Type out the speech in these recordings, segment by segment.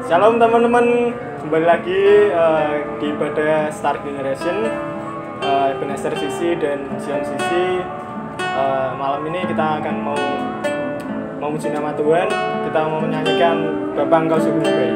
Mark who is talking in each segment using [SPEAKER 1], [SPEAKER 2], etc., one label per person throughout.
[SPEAKER 1] Shalom teman-teman, kembali lagi di pada Star Generation, Ebenezer Sisi dan Zion Sisi. Malam ini kita akan mau memuji nama Tuhan. Kita mau menyanyikan Bapa Engkau Sungguh Baik.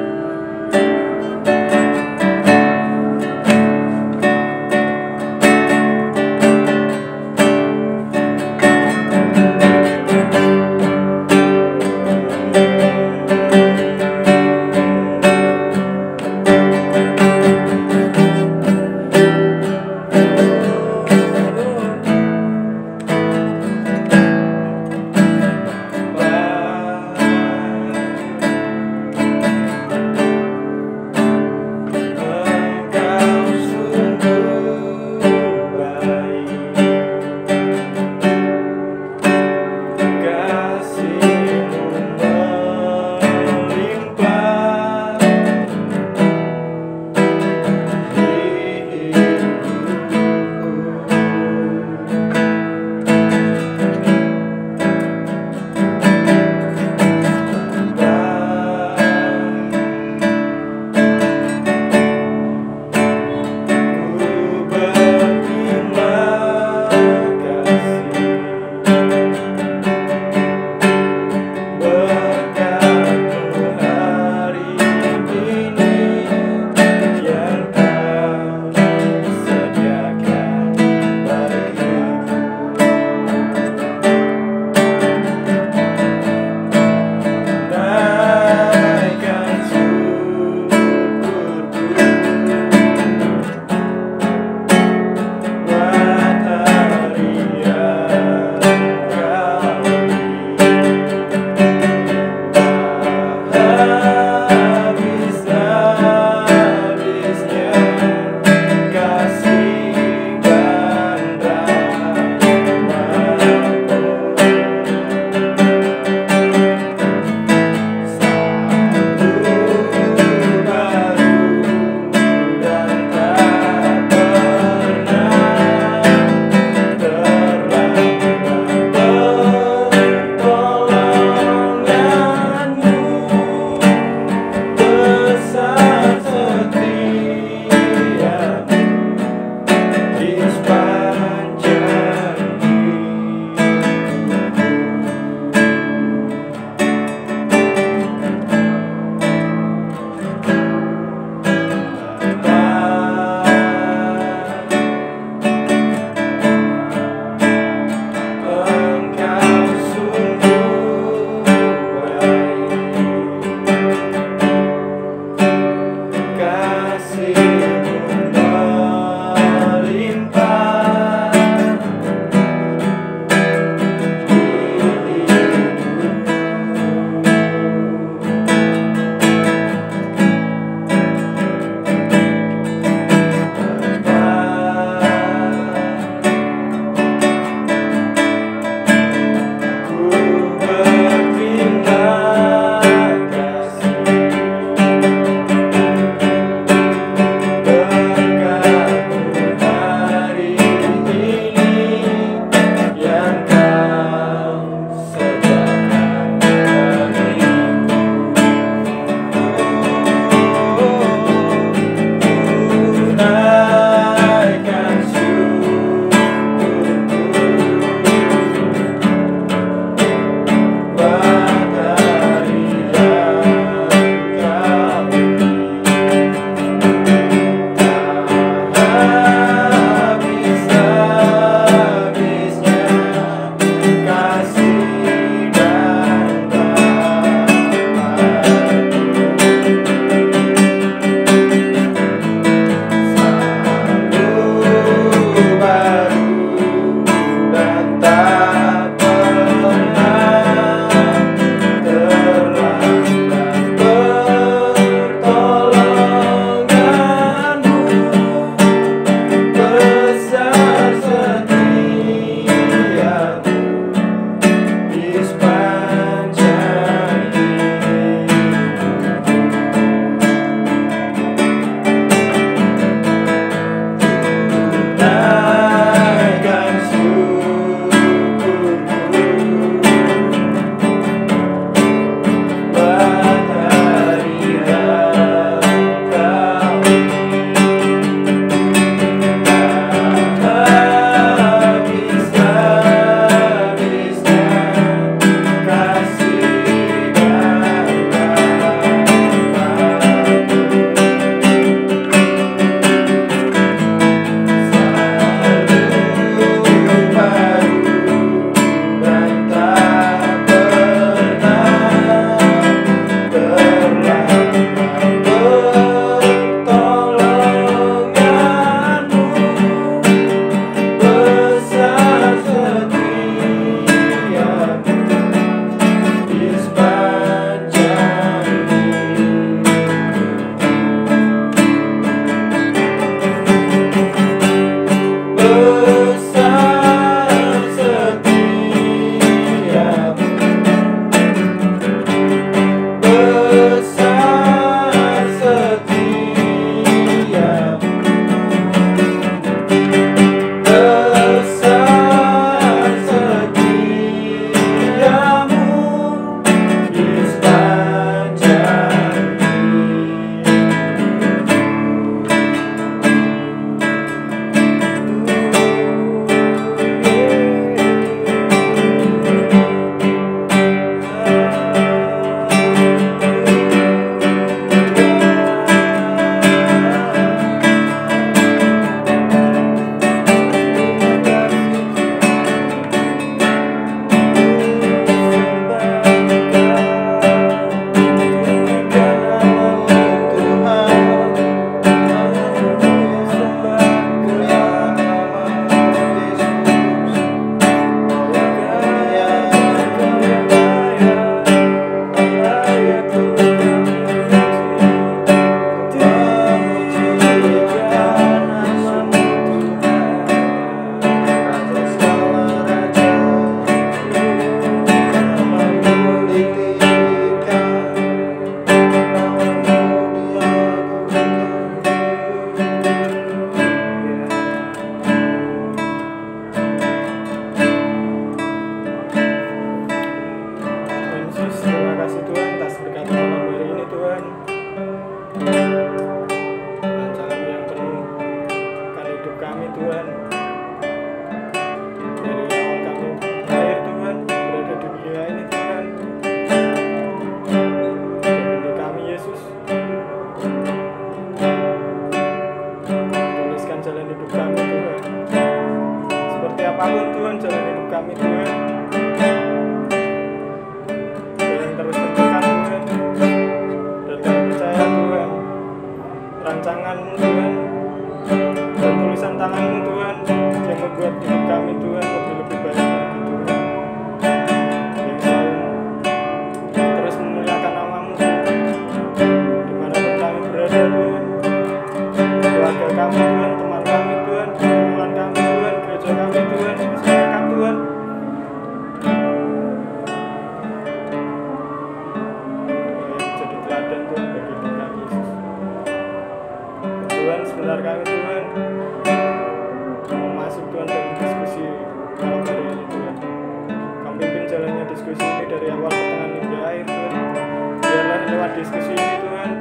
[SPEAKER 1] lewat diskusi ini Tuhan,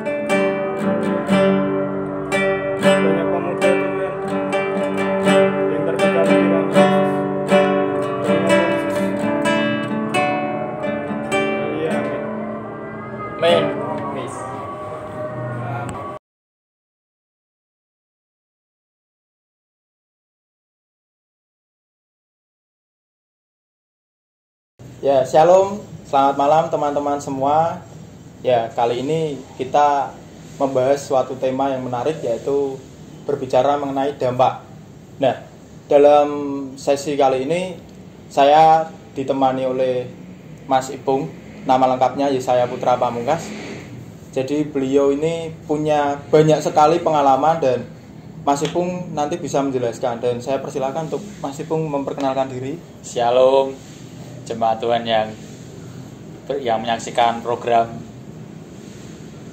[SPEAKER 1] banyak pemuda Tuhan yang terpegang pikiran Yesus. Iya, amin. Peace.
[SPEAKER 2] Ya, shalom, selamat malam teman-teman semua. Ya, kali ini kita membahas suatu tema yang menarik, yaitu berbicara mengenai dampak. Nah, dalam sesi kali ini saya ditemani oleh Mas Ipung, nama lengkapnya Yesaya Putra Pamungkas. Jadi beliau ini punya banyak sekali pengalaman dan Mas Ipung nanti bisa menjelaskan, dan saya persilakan untuk Mas Ipung memperkenalkan diri.
[SPEAKER 3] Shalom jemaat Tuhan yang menyaksikan program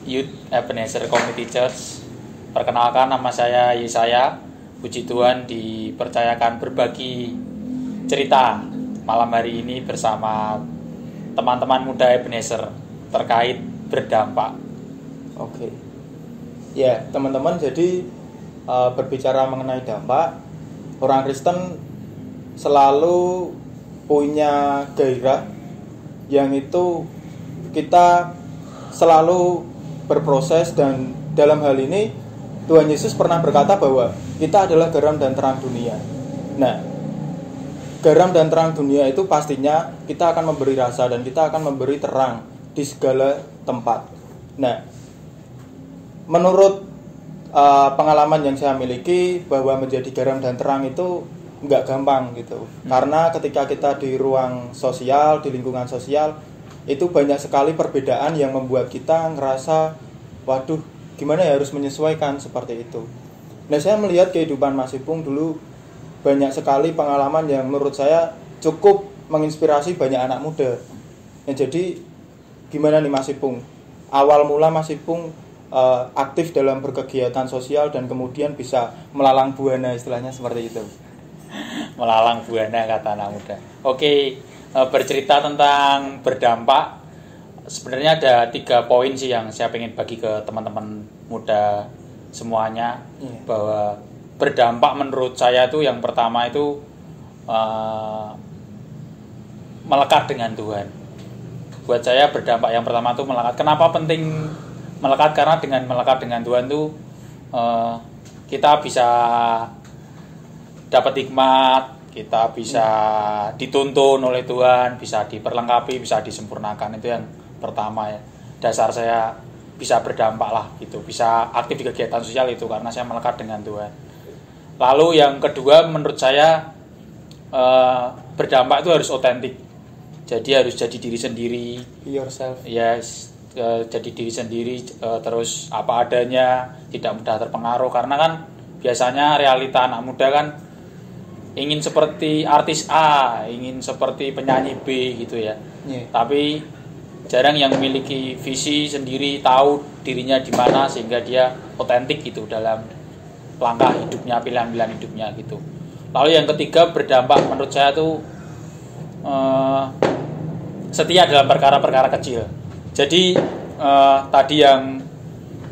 [SPEAKER 3] Youth Ebenezer Community Church. Perkenalkan, nama saya Yesaya. Puji Tuhan dipercayakan berbagi cerita malam hari ini bersama teman-teman muda Ebenezer terkait berdampak.
[SPEAKER 2] Oke. Ya, teman-teman, jadi berbicara mengenai dampak, orang Kristen selalu punya gairah yang itu kita selalu berproses, dan dalam hal ini Tuhan Yesus pernah berkata bahwa kita adalah garam dan terang dunia. Nah, garam dan terang dunia itu pastinya kita akan memberi rasa dan kita akan memberi terang di segala tempat. Nah, menurut pengalaman yang saya miliki, bahwa menjadi garam dan terang itu nggak gampang gitu. Karena ketika kita di ruang sosial, di lingkungan sosial, itu banyak sekali perbedaan yang membuat kita ngerasa, waduh, gimana ya, harus menyesuaikan seperti itu. Nah, saya melihat kehidupan Mas Ipung dulu banyak sekali pengalaman yang menurut saya cukup menginspirasi banyak anak muda. Nah, jadi gimana nih Mas Ipung? Awal mula Mas Ipung aktif dalam berkegiatan sosial dan kemudian bisa melalang buana, istilahnya seperti itu.
[SPEAKER 3] Melalang buana, kata anak muda. Oke, bercerita tentang berdampak, sebenarnya ada 3 poin sih yang saya pengen bagi ke teman-teman muda semuanya. Bahwa berdampak menurut saya itu yang pertama itu melekat dengan Tuhan. Buat saya berdampak yang pertama itu melekat. Kenapa penting melekat? Karena dengan melekat dengan Tuhan itu kita bisa dapat hikmat, kita bisa dituntun oleh Tuhan, bisa diperlengkapi, bisa disempurnakan. Itu yang pertama ya. Dasar saya bisa berdampak lah gitu, bisa aktif di kegiatan sosial itu karena saya melekat dengan Tuhan. Lalu yang kedua, menurut saya berdampak itu harus otentik. Jadi harus jadi diri sendiri,
[SPEAKER 2] Yourself.
[SPEAKER 3] Yes, jadi diri sendiri, terus apa adanya, tidak mudah terpengaruh. Karena kan biasanya realita anak muda kan ingin seperti artis A, ingin seperti penyanyi B gitu ya. Tapi jarang yang memiliki visi sendiri, tahu dirinya di mana sehingga dia otentik gitu dalam langkah hidupnya, pilihan-pilihan hidupnya gitu. Lalu yang ketiga, berdampak menurut saya tuh setia dalam perkara-perkara kecil. Jadi tadi yang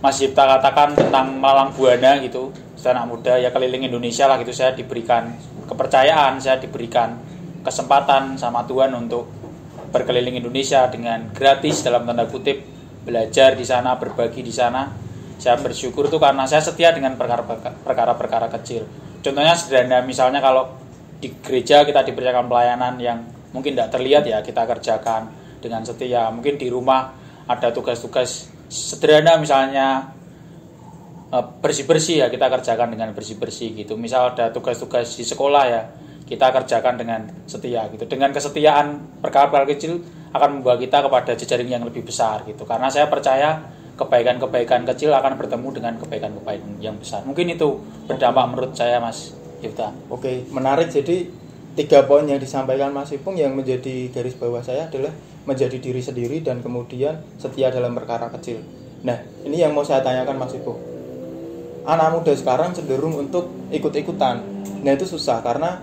[SPEAKER 3] Mas Yipta katakan tentang melalang buana gitu, anak muda ya keliling Indonesia lah gitu, saya diberikan kepercayaan, saya diberikan kesempatan sama Tuhan untuk berkeliling Indonesia dengan gratis dalam tanda kutip, belajar di sana, berbagi di sana. Saya bersyukur tuh karena saya setia dengan perkara-perkara kecil. Contohnya sederhana, misalnya kalau di gereja kita dipercayakan pelayanan yang mungkin tidak terlihat ya, kita kerjakan dengan setia. Mungkin di rumah ada tugas-tugas sederhana, misalnya bersih-bersih ya, kita kerjakan dengan bersih-bersih gitu. Misal ada tugas-tugas di sekolah ya, kita kerjakan dengan setia gitu. Dengan kesetiaan, perkara-perkara kecil akan membawa kita kepada jejaring yang lebih besar gitu. Karena saya percaya kebaikan-kebaikan kecil akan bertemu dengan kebaikan-kebaikan yang besar. Mungkin itu berdampak menurut saya, Mas Yipta.
[SPEAKER 2] Oke, menarik. Jadi 3 poin yang disampaikan Mas Ipung yang menjadi garis bawah saya adalah menjadi diri sendiri dan kemudian setia dalam perkara kecil. Nah, ini yang mau saya tanyakan Mas Ipung. Anak muda sekarang cenderung untuk ikut-ikutan. Nah, itu susah karena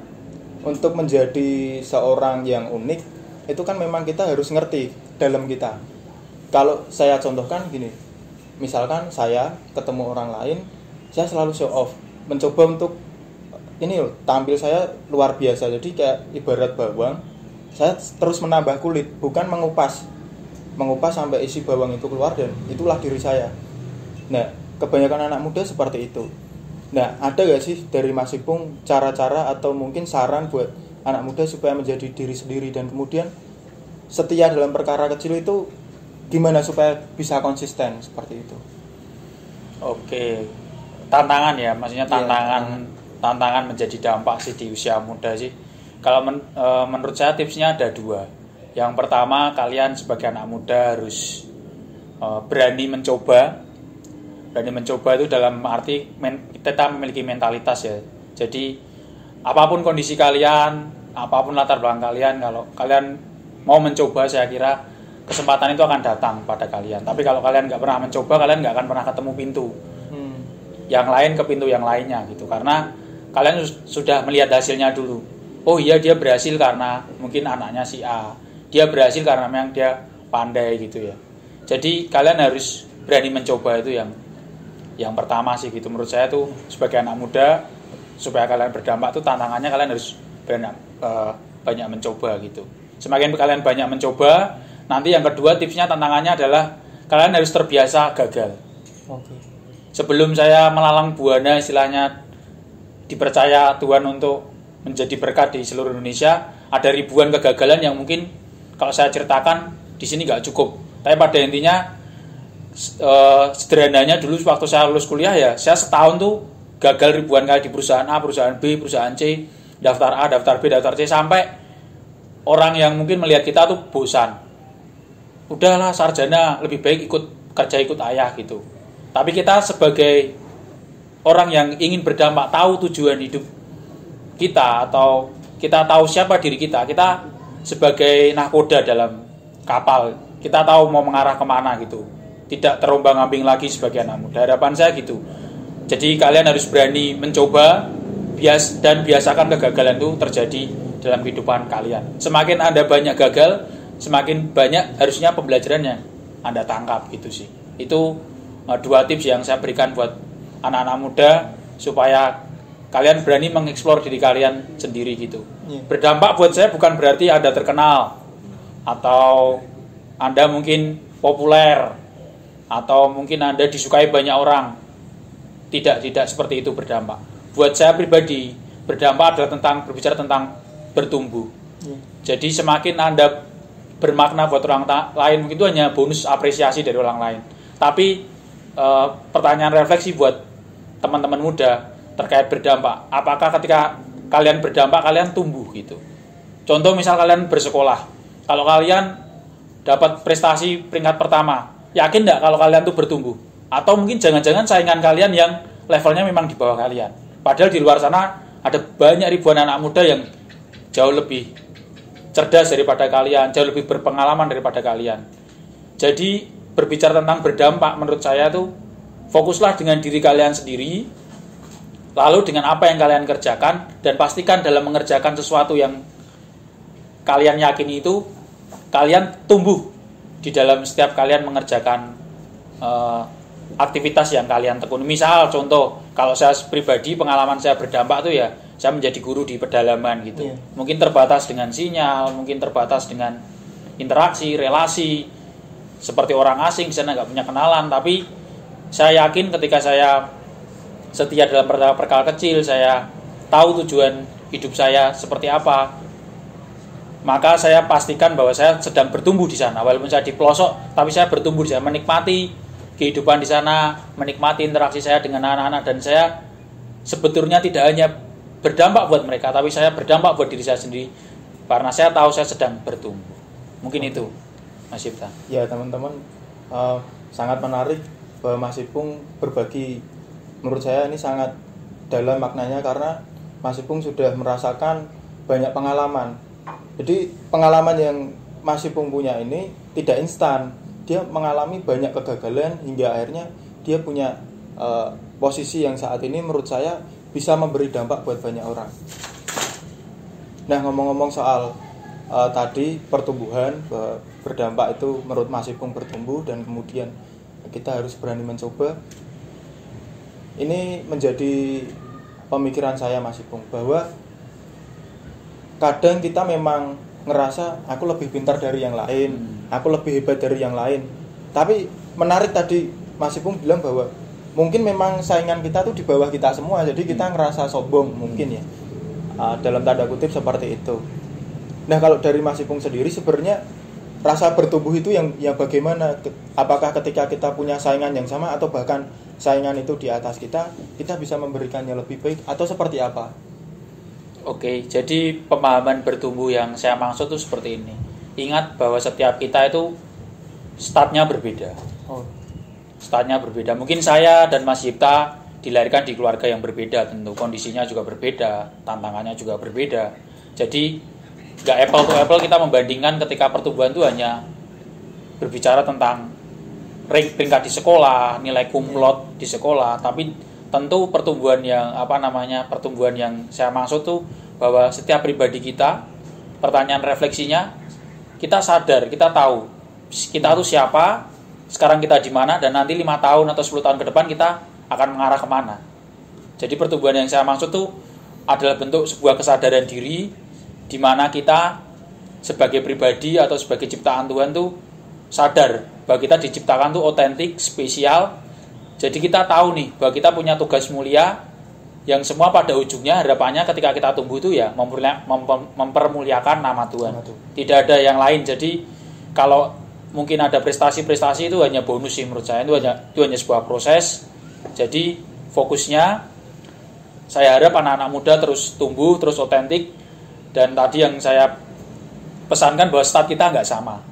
[SPEAKER 2] untuk menjadi seorang yang unik itu kan memang kita harus ngerti dalam kita. kalau saya contohkan gini, misalkan saya ketemu orang lain, saya selalu show off, mencoba untuk ini loh, tampil saya luar biasa. Jadi kayak ibarat bawang, saya terus menambah kulit, bukan mengupas sampai isi bawang itu keluar dan itulah diri saya. Nah, kebanyakan anak muda seperti itu. Nah, ada gak sih dari Mas Ipung cara-cara atau mungkin saran buat anak muda supaya menjadi diri sendiri dan kemudian setia dalam perkara kecil itu gimana supaya bisa konsisten seperti itu?
[SPEAKER 3] Oke, tantangan ya, maksudnya tantangan menjadi dampak sih di usia muda sih. Kalau menurut saya tipsnya ada 2. Yang pertama, kalian sebagai anak muda harus berani mencoba. Berani mencoba itu dalam arti kita memiliki mentalitas ya. Jadi apapun kondisi kalian, apapun latar belakang kalian, kalau kalian mau mencoba, saya kira kesempatan itu akan datang pada kalian. Tapi kalau kalian nggak pernah mencoba, kalian nggak akan pernah ketemu pintu yang lain ke pintu yang lainnya gitu. Karena kalian sudah melihat hasilnya dulu. Oh iya, dia berhasil karena mungkin anaknya si A, dia berhasil karena memang dia pandai gitu ya. Jadi kalian harus berani mencoba, itu yang pertama sih gitu. Menurut saya tuh sebagai anak muda, supaya kalian berdampak tuh tantangannya kalian harus banyak mencoba gitu. Semakin kalian banyak mencoba, nanti yang kedua tipsnya, tantangannya adalah kalian harus terbiasa gagal.
[SPEAKER 2] Oke.
[SPEAKER 3] Sebelum saya melalang buana istilahnya dipercaya Tuhan untuk menjadi berkat di seluruh Indonesia, ada ribuan kegagalan yang mungkin kalau saya ceritakan di sini nggak cukup. Tapi pada intinya sederhananya dulu waktu saya lulus kuliah ya, saya setahun tuh gagal ribuan kali di perusahaan A, perusahaan B, perusahaan C, daftar A, daftar B, daftar C, sampai orang yang mungkin melihat kita tuh bosan. Udahlah, sarjana lebih baik ikut ayah gitu. Tapi kita sebagai orang yang ingin berdampak, tahu tujuan hidup kita atau kita tahu siapa diri kita sebagai nahkoda dalam kapal, kita tahu mau mengarah kemana gitu, tidak terombang-ambing lagi sebagai anak muda. Harapan saya gitu. Jadi kalian harus berani mencoba dan biasakan kegagalan itu terjadi dalam kehidupan kalian. Semakin Anda banyak gagal, semakin banyak harusnya pembelajaran yang Anda tangkap gitu sih. Itu 2 tips yang saya berikan buat anak-anak muda supaya kalian berani mengeksplor diri kalian sendiri gitu. Berdampak buat saya bukan berarti Anda terkenal atau Anda mungkin populer atau mungkin Anda disukai banyak orang. Tidak seperti itu berdampak. Buat saya pribadi, berdampak adalah berbicara tentang bertumbuh. Jadi semakin Anda bermakna buat orang lain, mungkin itu hanya bonus apresiasi dari orang lain. Tapi pertanyaan refleksi buat teman-teman muda terkait berdampak, apakah ketika kalian berdampak kalian tumbuh gitu? Contoh misal kalian bersekolah, kalau kalian dapat prestasi peringkat pertama, yakin nggak kalau kalian tuh bertumbuh? Atau mungkin jangan-jangan saingan kalian yang levelnya memang di bawah kalian, padahal di luar sana ada banyak ribuan anak muda yang jauh lebih cerdas daripada kalian, jauh lebih berpengalaman daripada kalian. Jadi berbicara tentang berdampak, menurut saya tuh fokuslah dengan diri kalian sendiri, lalu dengan apa yang kalian kerjakan, dan pastikan dalam mengerjakan sesuatu yang kalian yakini itu, kalian tumbuh di dalam setiap kalian mengerjakan aktivitas yang kalian tekuni. Misal contoh, kalau saya pribadi, pengalaman saya berdampak tuh ya, saya menjadi guru di pedalaman gitu. Mungkin terbatas dengan sinyal, mungkin terbatas dengan interaksi, relasi, seperti orang asing di sana nggak punya kenalan. Tapi saya yakin ketika saya setia dalam perkara kecil, saya tahu tujuan hidup saya seperti apa, maka saya pastikan bahwa saya sedang bertumbuh di sana. Walaupun saya di pelosok, tapi saya bertumbuh di sana, menikmati kehidupan di sana, menikmati interaksi saya dengan anak-anak, dan saya sebetulnya tidak hanya berdampak buat mereka, tapi saya berdampak buat diri saya sendiri karena saya tahu saya sedang bertumbuh. Mungkin itu, Mas Ipta.
[SPEAKER 2] Ya teman-teman, sangat menarik bahwa Mas Ipung berbagi. Menurut saya ini sangat dalam maknanya karena Mas Ipung sudah merasakan banyak pengalaman. Jadi pengalaman yang Mas Ipung punya ini tidak instan. Dia mengalami banyak kegagalan hingga akhirnya dia punya posisi yang saat ini menurut saya bisa memberi dampak buat banyak orang. Nah, ngomong-ngomong soal tadi pertumbuhan berdampak itu menurut Mas Ipung bertumbuh dan kemudian kita harus berani mencoba. Ini menjadi pemikiran saya Mas Ipung bahwa kadang kita memang ngerasa aku lebih pintar dari yang lain, aku lebih hebat dari yang lain. Tapi menarik tadi Mas Ipung bilang bahwa mungkin memang saingan kita tuh di bawah kita semua, jadi kita ngerasa sombong mungkin ya, dalam tanda kutip seperti itu. Nah kalau dari Mas Ipung sendiri sebenarnya rasa bertumbuh itu yang bagaimana? Apakah ketika kita punya saingan yang sama atau bahkan saingan itu di atas kita bisa memberikannya lebih baik atau seperti apa?
[SPEAKER 3] Oke, jadi pemahaman bertumbuh yang saya maksud itu seperti ini. Ingat bahwa setiap kita itu startnya berbeda. Startnya berbeda. Mungkin saya dan Mas Yipta dilahirkan di keluarga yang berbeda, tentu kondisinya juga berbeda, tantangannya juga berbeda. Jadi nggak apple to apple kita membandingkan ketika pertumbuhan itu hanya berbicara tentang peringkat di sekolah, nilai kumlot di sekolah, tapi tentu pertumbuhan yang saya maksud tuh bahwa setiap pribadi kita, pertanyaan refleksinya, kita sadar, kita tahu kita tuh siapa, sekarang kita di mana, dan nanti 5 tahun atau 10 tahun ke depan kita akan mengarah kemana. Jadi pertumbuhan yang saya maksud tuh adalah bentuk sebuah kesadaran diri di mana kita sebagai pribadi atau sebagai ciptaan Tuhan tuh sadar bahwa kita diciptakan tuh otentik, spesial. Jadi kita tahu nih bahwa kita punya tugas mulia yang semua pada ujungnya harapannya ketika kita tumbuh itu ya mempermuliakan nama Tuhan. Tidak ada yang lain. Jadi kalau mungkin ada prestasi-prestasi itu hanya bonus sih menurut saya, itu hanya sebuah proses. Jadi fokusnya saya harap anak-anak muda terus tumbuh, terus otentik. Dan tadi yang saya pesankan bahwa start kita nggak sama.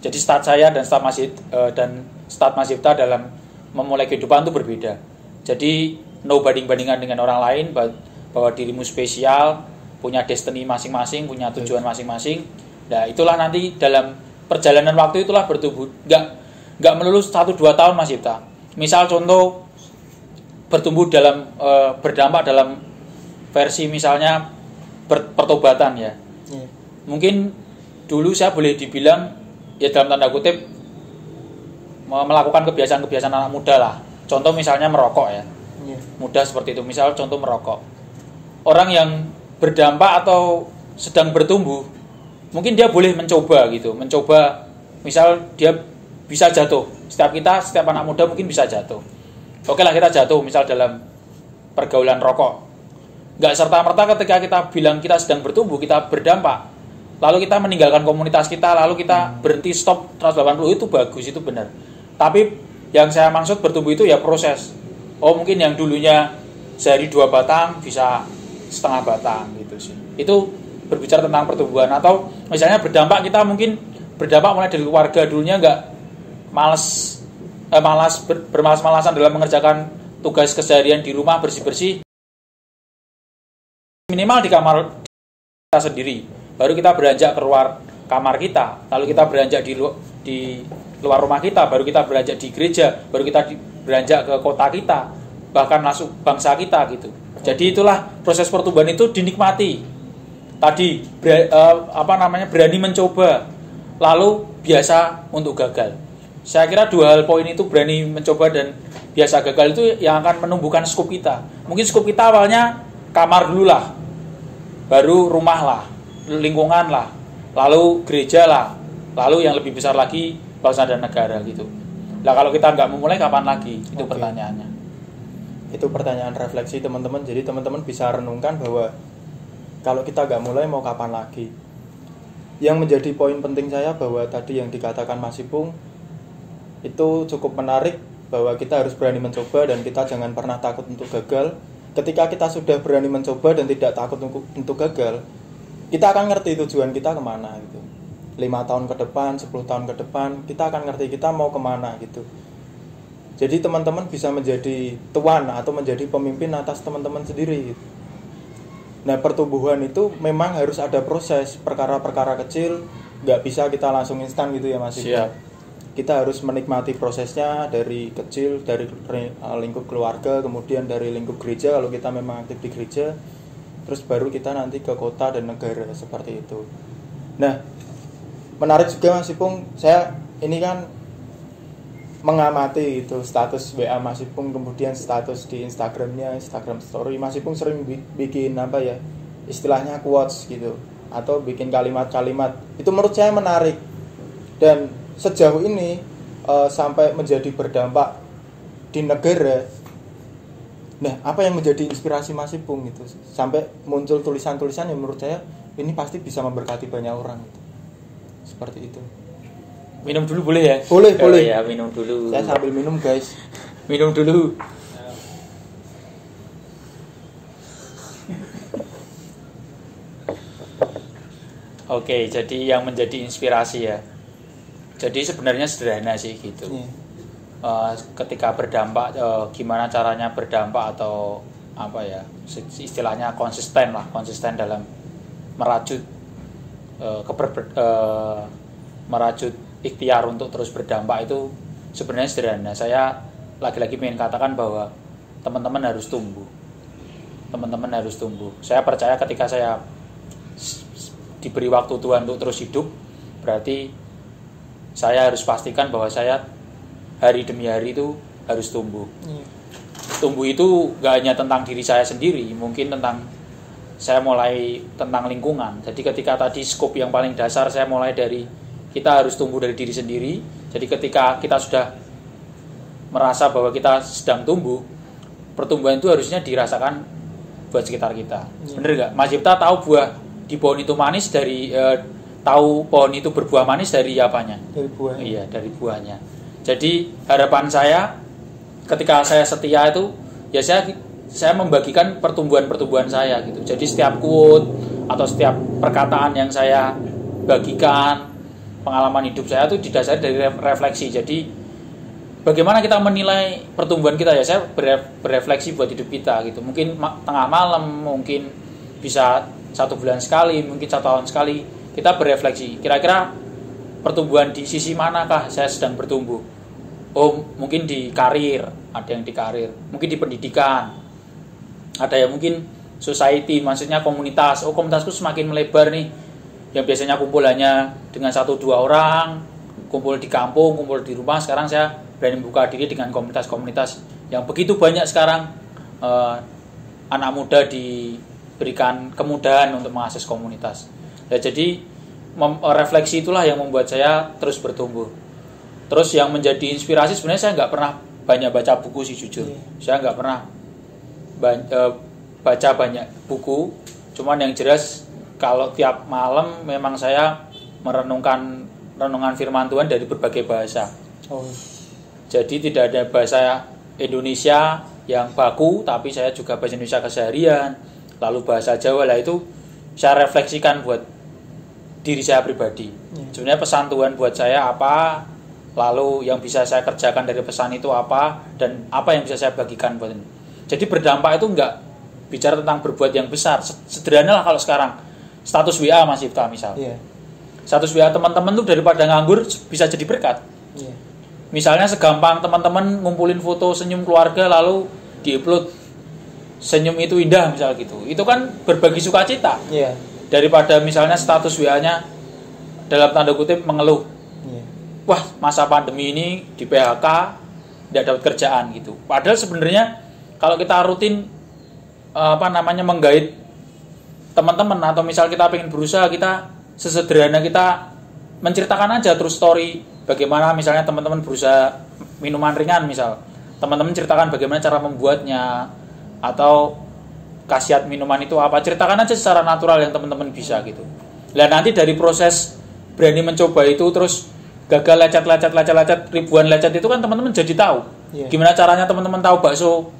[SPEAKER 3] Jadi start saya dan start Mas Yipta dalam memulai kehidupan itu berbeda. Jadi no banding-bandingan dengan orang lain, bahwa dirimu spesial, punya destiny masing-masing, punya tujuan masing-masing. Nah itulah nanti dalam perjalanan waktu itulah bertumbuh. Nggak melulu 1-2 tahun Mas Yipta. Misal contoh bertumbuh dalam berdampak dalam versi misalnya pertobatan ya. Mungkin dulu saya boleh dibilang ya dalam tanda kutip melakukan kebiasaan-kebiasaan anak muda lah. Contoh misalnya merokok ya. Mudah seperti itu. Misal contoh merokok. Orang yang berdampak atau sedang bertumbuh, mungkin dia boleh mencoba gitu. Mencoba misal dia bisa jatuh. Setiap anak muda mungkin bisa jatuh. Oke lah kita jatuh misal dalam pergaulan rokok. Nggak serta-merta ketika kita bilang kita sedang bertumbuh, kita berdampak, lalu kita meninggalkan komunitas kita, lalu kita berhenti stop 180, itu bagus, itu benar. Tapi yang saya maksud bertumbuh itu ya proses. Oh mungkin yang dulunya sehari 2 batang bisa setengah batang gitu sih. Itu berbicara tentang pertumbuhan. Atau misalnya berdampak, kita mungkin berdampak mulai dari keluarga, dulunya nggak bermalas-malasan dalam mengerjakan tugas keseharian di rumah, bersih-bersih. Minimal di kamar kita sendiri, baru kita beranjak keluar kamar kita, lalu kita beranjak di luar rumah kita, baru kita beranjak di gereja, baru kita beranjak ke kota kita, bahkan masuk bangsa kita gitu. Jadi itulah proses pertumbuhan itu dinikmati. Tadi berani mencoba, lalu biasa untuk gagal. Saya kira 2 hal poin itu, berani mencoba dan biasa gagal, itu yang akan menumbuhkan skup kita. Mungkin skup kita awalnya kamar dulu lah, baru rumah lah, lingkungan lah, lalu gereja lah, lalu yang lebih besar lagi bangsa dan negara gitu. Nah kalau kita nggak memulai kapan lagi? Itu pertanyaannya.
[SPEAKER 2] Itu pertanyaan refleksi teman-teman. Jadi teman-teman bisa renungkan bahwa kalau kita nggak mulai mau kapan lagi. Yang menjadi poin penting saya bahwa tadi yang dikatakan Mas Ipung itu cukup menarik, bahwa kita harus berani mencoba dan kita jangan pernah takut untuk gagal. Ketika kita sudah berani mencoba dan tidak takut untuk gagal, kita akan ngerti tujuan kita kemana gitu. 5 tahun ke depan, 10 tahun ke depan, kita akan ngerti kita mau kemana gitu. Jadi teman-teman bisa menjadi tuan atau menjadi pemimpin atas teman-teman sendiri gitu. Nah pertumbuhan itu memang harus ada proses, perkara-perkara kecil, nggak bisa kita langsung instan gitu ya Mas.
[SPEAKER 3] Siap.
[SPEAKER 2] Kita harus menikmati prosesnya dari kecil, dari lingkup keluarga, kemudian dari lingkup gereja kalau kita memang aktif di gereja, terus baru kita nanti ke kota dan negara, seperti itu. Nah, menarik juga Mas Ipung, saya ini kan mengamati itu status WA Mas Ipung, kemudian status di Instagramnya, Instagram Story. Mas Ipung sering bikin apa ya, istilahnya quotes gitu, atau bikin kalimat-kalimat. Itu menurut saya menarik. Dan sejauh ini sampai menjadi berdampak di negara. Nah, apa yang menjadi inspirasi Mas Ipung itu sampai muncul tulisan-tulisan yang menurut saya ini pasti bisa memberkati banyak orang itu. Seperti itu.
[SPEAKER 3] Minum dulu boleh ya?
[SPEAKER 2] Boleh.
[SPEAKER 3] Ya, minum dulu.
[SPEAKER 2] Saya sambil minum, guys.
[SPEAKER 3] Minum dulu. Oke, jadi yang menjadi inspirasi ya. Jadi sebenarnya sederhana sih gitu. Ketika berdampak, gimana caranya berdampak atau apa ya, istilahnya konsisten dalam merajut merajut ikhtiar untuk terus berdampak itu sebenarnya sederhana. Saya lagi-lagi ingin katakan bahwa teman-teman harus tumbuh. Saya percaya ketika saya diberi waktu Tuhan untuk terus hidup, berarti saya harus pastikan bahwa saya hari demi hari itu harus tumbuh. Tumbuh itu gak hanya tentang diri saya sendiri, mungkin saya mulai tentang lingkungan. Jadi ketika tadi skop yang paling dasar saya mulai dari kita harus tumbuh dari diri sendiri. Jadi ketika kita sudah merasa bahwa kita sedang tumbuh, pertumbuhan itu harusnya dirasakan buat sekitar kita. Bener gak? Mas Yipta tahu buah di pohon itu manis dari tahu pohon itu berbuah manis dari apanya?
[SPEAKER 2] Dari buahnya.
[SPEAKER 3] Iya, dari buahnya. Jadi harapan saya ketika saya setia itu ya saya membagikan pertumbuhan saya gitu. Jadi setiap quote atau setiap perkataan yang saya bagikan, pengalaman hidup saya itu didasari dari refleksi. Jadi bagaimana kita menilai pertumbuhan kita ya, saya berefleksi buat hidup kita gitu. Mungkin tengah malam, mungkin bisa 1 bulan sekali, mungkin 1 tahun sekali kita berefleksi. Kira-kira pertumbuhan di sisi manakah saya sedang bertumbuh? Oh, mungkin di karir, ada yang di karir, mungkin di pendidikan, ada yang mungkin society, maksudnya komunitas. Oh, komunitasku semakin melebar nih. Yang biasanya kumpul hanya dengan 1-2 orang, kumpul di kampung, kumpul di rumah. Sekarang saya berani buka diri dengan komunitas-komunitas yang begitu banyak sekarang. Anak muda diberikan kemudahan untuk mengakses komunitas. Ya, jadi refleksi itulah yang membuat saya terus bertumbuh. Terus yang menjadi inspirasi sebenarnya saya nggak pernah banyak baca buku sih jujur. Saya nggak pernah baca banyak buku. Cuman yang jelas kalau tiap malam memang saya merenungkan renungan firman Tuhan dari berbagai bahasa. Jadi tidak ada bahasa Indonesia yang baku, tapi saya juga bahasa Indonesia keseharian. Lalu bahasa Jawa lah, itu saya refleksikan buat diri saya pribadi. Sebenarnya pesan Tuhan buat saya apa? Lalu yang bisa saya kerjakan dari pesan itu apa, dan apa yang bisa saya bagikan buat ini. Jadi berdampak itu enggak bicara tentang berbuat yang besar. Sederhana lah kalau sekarang status WA Mas Yipta misal. Status WA teman-teman tuh daripada nganggur bisa jadi berkat. Misalnya segampang teman-teman ngumpulin foto senyum keluarga lalu diupload, senyum itu indah misal gitu. Itu kan berbagi sukacita. Daripada misalnya status WA-nya dalam tanda kutip mengeluh. Wah, masa pandemi ini di PHK, tidak dapat kerjaan gitu. Padahal sebenarnya kalau kita rutin menggait teman-teman, atau misal kita pengen berusaha, kita sesederhana kita menceritakan aja terus story bagaimana misalnya teman-teman berusaha minuman ringan misal. Teman-teman ceritakan bagaimana cara membuatnya atau khasiat minuman itu apa. Ceritakan aja secara natural yang teman-teman bisa gitu. Nah, nanti dari proses berani mencoba itu terus gagal lecet ribuan lecet itu kan teman-teman jadi tahu. Gimana caranya teman-teman tahu bakso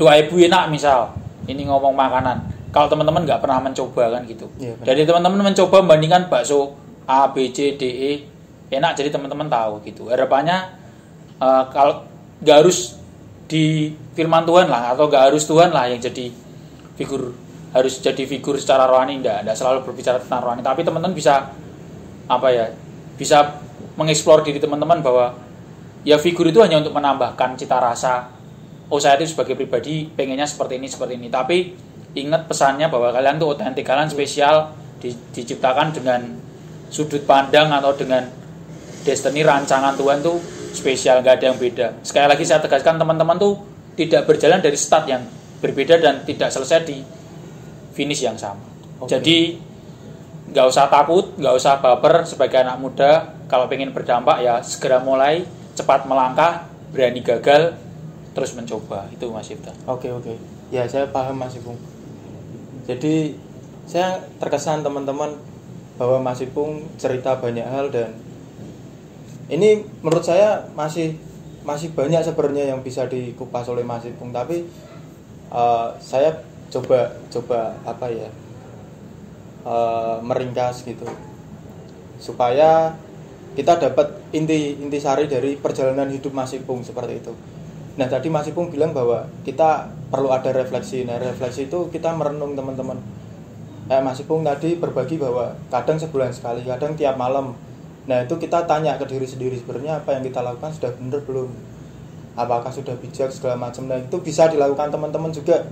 [SPEAKER 3] 2.000 enak misal. Ini ngomong makanan. Kalau teman-teman nggak pernah mencoba kan gitu. Jadi teman-teman mencoba membandingkan bakso A, B, C, D, E enak, jadi teman-teman tahu gitu. Harapannya kalau nggak harus di firman Tuhan lah, atau nggak harus Tuhan lah yang jadi figur, harus jadi figur secara rohani, enggak selalu berbicara tentang rohani, tapi teman-teman bisa bisa mengeksplor diri teman-teman bahwa ya figur itu hanya untuk menambahkan cita rasa. Oh, saya itu sebagai pribadi pengennya seperti ini. Tapi ingat pesannya bahwa kalian tuh otentik, kalian spesial, diciptakan dengan sudut pandang atau dengan destiny rancangan Tuhan tuh spesial, nggak ada yang beda. Sekali lagi saya tegaskan, teman-teman tuh tidak berjalan dari start yang berbeda dan tidak selesai di finish yang sama. Jadi nggak usah takut, nggak usah baper sebagai anak muda. Kalau pengen berdampak ya segera mulai, cepat melangkah, berani gagal, terus mencoba. Itu Mas Yipta.
[SPEAKER 2] Oke. Ya, saya paham Mas Ipung. Jadi saya terkesan teman-teman bahwa Mas Ipung cerita banyak hal, dan ini menurut saya masih banyak sebenarnya yang bisa dikupas oleh Mas Ipung, tapi saya coba meringkas gitu supaya kita dapat intisari dari perjalanan hidup Mas Ipung seperti itu. Nah, tadi Mas Ipung bilang bahwa kita perlu ada refleksi. Nah, refleksi itu kita merenung, teman-teman. Mas Ipung tadi berbagi bahwa kadang sebulan sekali, kadang tiap malam. Nah, itu kita tanya ke diri sendiri, sebenarnya apa yang kita lakukan sudah benar belum? Apakah sudah bijak segala macam. Nah, itu bisa dilakukan teman-teman juga.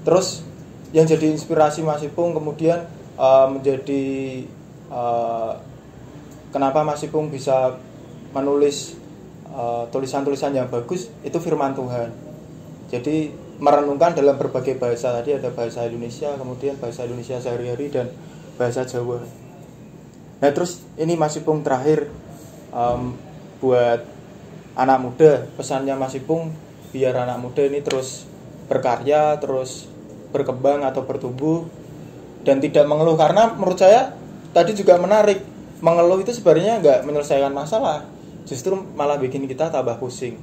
[SPEAKER 2] Terus yang jadi inspirasi Mas Ipung kemudian menjadi kenapa Mas Ipung bisa menulis tulisan-tulisan yang bagus, itu firman Tuhan. Jadi merenungkan dalam berbagai bahasa. Tadi ada bahasa Indonesia, kemudian bahasa Indonesia sehari-hari, dan bahasa Jawa. Nah, terus ini Mas Ipung terakhir buat anak muda, pesannya Mas Ipung biar anak muda ini terus berkarya, terus berkembang atau bertumbuh, dan tidak mengeluh. Karena menurut saya tadi juga menarik, mengeluh itu sebenarnya nggak menyelesaikan masalah, justru malah bikin kita tambah pusing.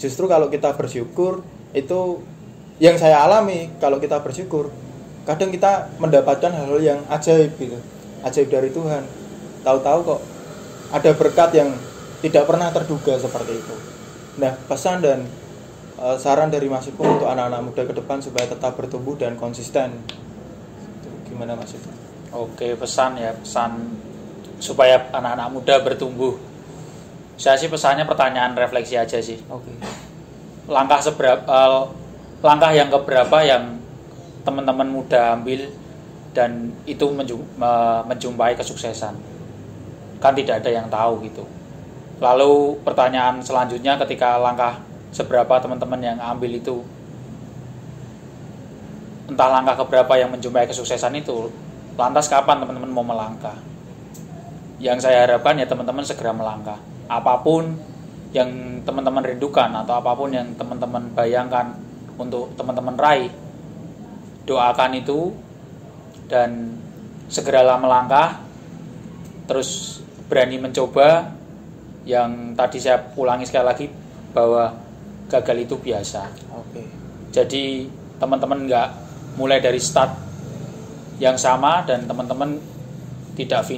[SPEAKER 2] Justru kalau kita bersyukur, itu yang saya alami, kalau kita bersyukur kadang kita mendapatkan hal-hal yang ajaib gitu, ajaib dari Tuhan. Tahu-tahu kok ada berkat yang tidak pernah terduga seperti itu. Nah, pesan dan saran dari Mas Ipung untuk anak-anak muda ke depan supaya tetap bertumbuh dan konsisten, gimana Mas Ipung?
[SPEAKER 3] Oke, pesan supaya anak-anak muda bertumbuh. Saya sih pesannya pertanyaan refleksi aja sih.
[SPEAKER 2] Oke.
[SPEAKER 3] Langkah yang keberapa yang teman-teman muda ambil dan itu menjumpai kesuksesan? Kan tidak ada yang tahu gitu. Lalu pertanyaan selanjutnya, ketika langkah seberapa teman-teman yang ambil itu, entah langkah keberapa yang menjumpai kesuksesan itu, lantas kapan teman-teman mau melangkah? Yang saya harapkan ya teman-teman segera melangkah. Apapun yang teman-teman rindukan atau apapun yang teman-teman bayangkan untuk teman-teman raih, doakan itu dan segeralah melangkah, terus berani mencoba. Yang tadi saya ulangi sekali lagi bahwa gagal itu biasa.
[SPEAKER 2] Oke.
[SPEAKER 3] Jadi teman-teman nggak mulai dari start yang sama, dan teman-teman tidak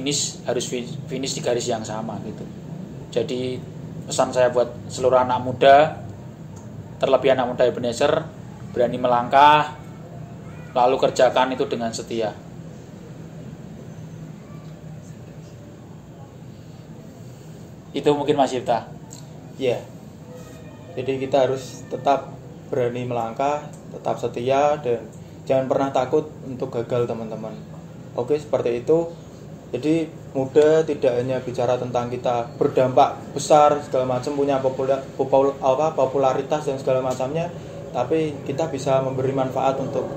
[SPEAKER 3] harus finish di garis yang sama gitu. Jadi pesan saya buat seluruh anak muda, terlebih anak muda Ebenezer, berani melangkah, lalu kerjakan itu dengan setia. Itu mungkin Mas Yipta.
[SPEAKER 2] Ya. Jadi kita harus tetap berani melangkah, tetap setia, dan jangan pernah takut untuk gagal, teman-teman. Oke, seperti itu. Jadi muda tidak hanya bicara tentang kita berdampak besar segala macam, punya popularitas dan segala macamnya, tapi kita bisa memberi manfaat untuk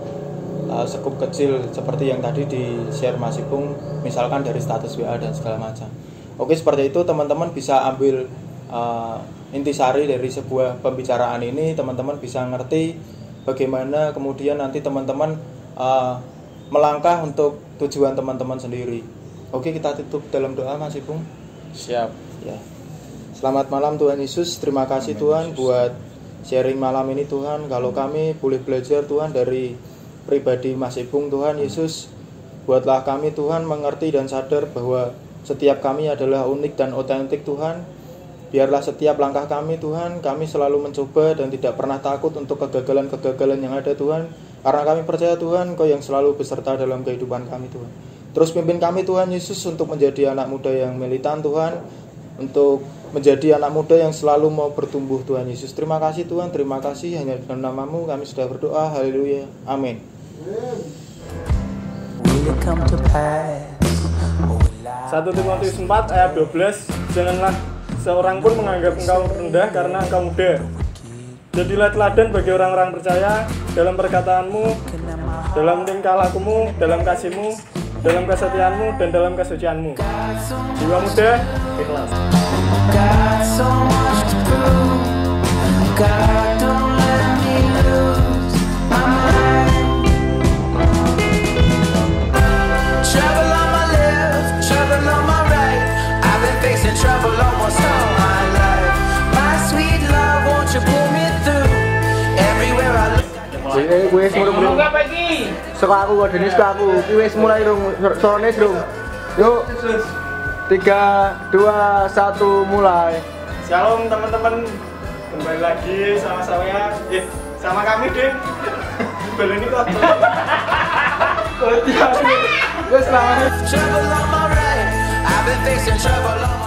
[SPEAKER 2] sekup kecil seperti yang tadi di share Mas Ipung, misalkan dari status WA dan segala macam. Oke, seperti itu teman-teman bisa ambil intisari dari sebuah pembicaraan ini. Teman-teman bisa ngerti bagaimana kemudian nanti teman-teman melangkah untuk tujuan teman-teman sendiri. Oke, kita tutup dalam doa Mas Ipung.
[SPEAKER 3] Siap.
[SPEAKER 2] Ya. Selamat malam Tuhan Yesus. Terima kasih Tuhan buat sharing malam ini Tuhan. Kalau kami boleh belajar Tuhan dari pribadi Mas Ipung Tuhan Yesus, buatlah kami Tuhan mengerti dan sadar bahwa setiap kami adalah unik dan otentik Tuhan. Biarlah setiap langkah kami Tuhan, kami selalu mencoba dan tidak pernah takut untuk kegagalan-kegagalan yang ada Tuhan. Karena kami percaya Tuhan, Kau yang selalu beserta dalam kehidupan kami Tuhan. Terus pimpin kami Tuhan Yesus untuk menjadi anak muda yang militan Tuhan, untuk menjadi anak muda yang selalu mau bertumbuh Tuhan Yesus. Terima kasih Tuhan, terima kasih, hanya dalam nama-Mu kami sudah berdoa. Haleluya, amin.
[SPEAKER 4] it come to pass?
[SPEAKER 1] 1 Timotius 4 ayat 12, janganlah seorang pun menganggap engkau rendah karena engkau muda. Jadilah teladan bagi orang-orang percaya dalam perkataanmu, dalam tingkah lakumu, dalam kasihmu, dalam kesetiaanmu, dan dalam kesucianmu. Jiwa muda, ikhlas.
[SPEAKER 4] Got so much to prove. God, don't let me lose my mind. Trouble on my left, trouble on my right. I've been facing trouble almost all my life. My sweet love, won't you pull me through? Everywhere I look.
[SPEAKER 5] Wes murung. Saka aku kok Denis aku. Ki wis mulai rung sorone rung. Yuk. 3 2 1 mulai.
[SPEAKER 1] Shalom teman-teman, kembali lagi sama saya, sama kami Din. Bel ini kok.
[SPEAKER 5] Wes selamat.
[SPEAKER 4] Trouble on my right, I've been facing trouble on my